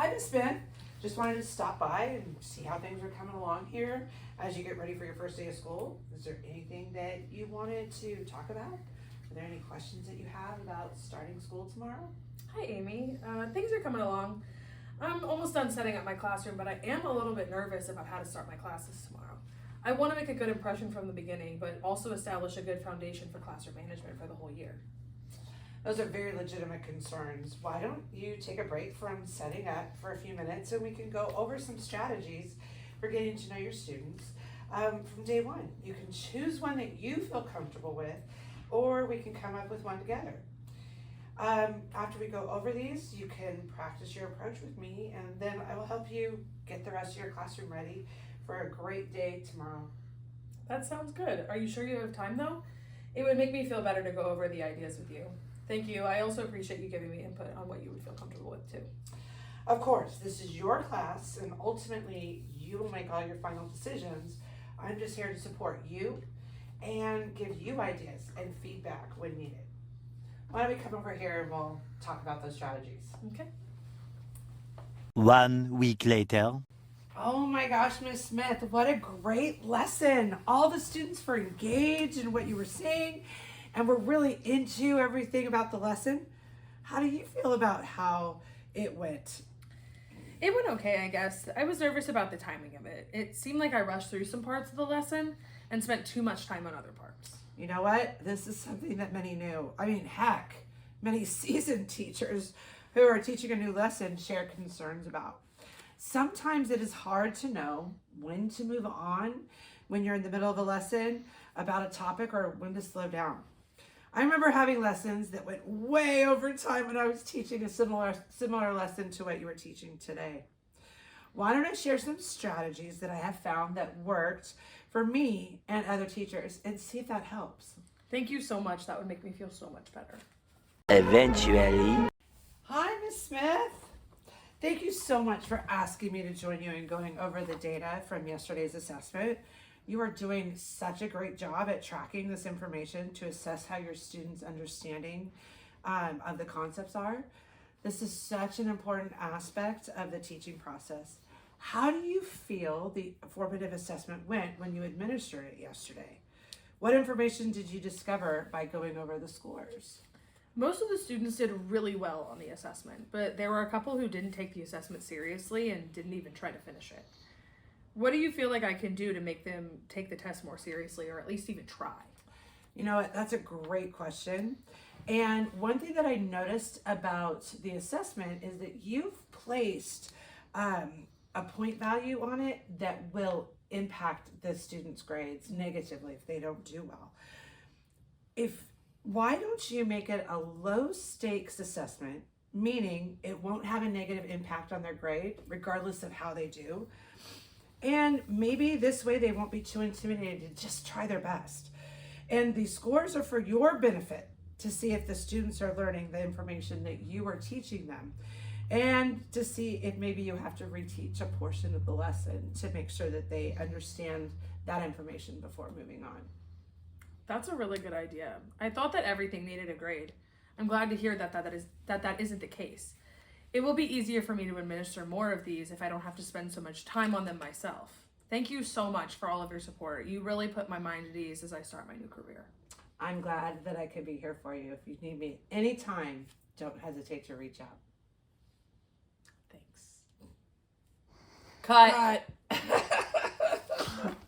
Hi, Miss Ben. Just wanted to stop by and see how things are coming along here as you get ready for your first day of school. Is there anything that you wanted to talk about? Are there any questions that you have about starting school tomorrow? Hi, Amy. Things are coming along. I'm almost done setting up my classroom, but I am a little bit nervous about how to start my classes tomorrow. I want to make a good impression from the beginning, but also establish a good foundation for classroom management for the whole year. Those are very legitimate concerns. Why don't you take a break from setting up for a few minutes and we can go over some strategies for getting to know your students from day one. You can choose one that you feel comfortable with, or we can come up with one together. After we go over these, you can practice your approach with me, and then I will help you get the rest of your classroom ready for a great day tomorrow. That sounds good. Are you sure you have time though? It would make me feel better to go over the ideas with you. Thank you. I also appreciate you giving me input on what you would feel comfortable with too. Of course, this is your class, and ultimately you will make all your final decisions. I'm just here to support you and give you ideas and feedback when needed. Why don't we come over here and we'll talk about those strategies. Okay. 1 week later. Oh my gosh, Miss Smith, what a great lesson. All the students were engaged in what you were saying and were really into everything about the lesson. How do you feel about how it went? It went okay, I guess. I was nervous about the timing of it. It seemed like I rushed through some parts of the lesson and spent too much time on other parts. You know what? This is something that many knew. I mean, heck, many seasoned teachers who are teaching a new lesson share concerns about. Sometimes it is hard to know when to move on when you're in the middle of a lesson about a topic or when to slow down. I remember having lessons that went way over time when I was teaching a similar lesson to what you were teaching today. Why don't I share some strategies that I have found that worked for me and other teachers and see if that helps. Thank you so much. That would make me feel so much better. Eventually. Hi, Miss Smith. Thank you so much for asking me to join you in going over the data from yesterday's assessment. You are doing such a great job at tracking this information to assess how your students' understanding of the concepts are. This is such an important aspect of the teaching process. How do you feel the formative assessment went when you administered it yesterday? What information did you discover by going over the scores? Most of the students did really well on the assessment, but there were a couple who didn't take the assessment seriously and didn't even try to finish it. What do you feel like I can do to make them take the test more seriously, or at least even try? You know what, that's a great question. And one thing that I noticed about the assessment is that you've placed a point value on it that will impact the students' grades negatively if they don't do well. Why don't you make it a low stakes assessment, meaning it won't have a negative impact on their grade regardless of how they do. And maybe this way they won't be too intimidated to just try their best. And the scores are for your benefit to see if the students are learning the information that you are teaching them, and to see if maybe you have to reteach a portion of the lesson to make sure that they understand that information before moving on. That's a really good idea. I thought that everything needed a grade. I'm glad to hear that isn't the case. It will be easier for me to administer more of these if I don't have to spend so much time on them myself. Thank you so much for all of your support. You really put my mind at ease as I start my new career. I'm glad that I could be here for you. If you need me anytime, don't hesitate to reach out. Thanks. Cut.